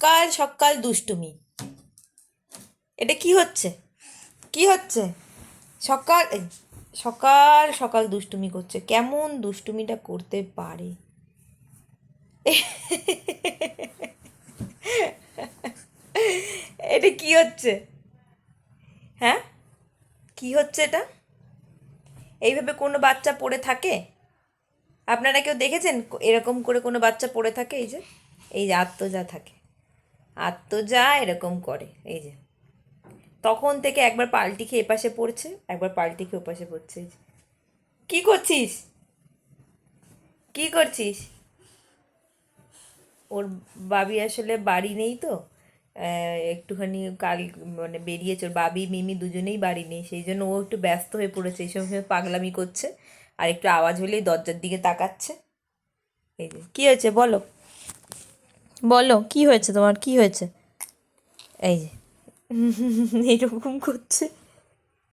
সকাল সকাল দুষ্টুমি। এটা কি হচ্ছে? কি হচ্ছে? সকাল সকাল সকাল দুষ্টুমি করছে, কেমন দুষ্টুমিটা করতে পারে? এটা কি হচ্ছে? হ্যাঁ, কি হচ্ছে এটা? এইভাবে কোনো বাচ্চা পড়ে থাকে? আপনারা কেউ দেখেছেন এরকম করে কোনো বাচ্চা পড়ে থাকে? এই যে আত্মজা থাকে, আত্মজা এরকম করে, এই যে তখন থেকে একবার পাল্টি খেয়ে এপাশে পড়ছে, একবার পাল্টি খেয়ে ওপাশে পড়ছে। এই যে কি করছিস? কি করছিস? ওর বাবি আসলে বাড়ি নেই তো, একটুখানি কাল মানে বেরিয়েছে, ওর বাবি মিমি দুজনেই বাড়ি নেই, সেই জন্য ও একটু ব্যস্ত হয়ে পড়েছে, এই সময় পাগলামি করছে, আর একটু আওয়াজ হলেই দরজার দিকে তাকাচ্ছে। এই যে কী হয়েছে বলো, বলো কি হয়েছে, তোমার কি হয়েছে? এই যে এইরকম করছে।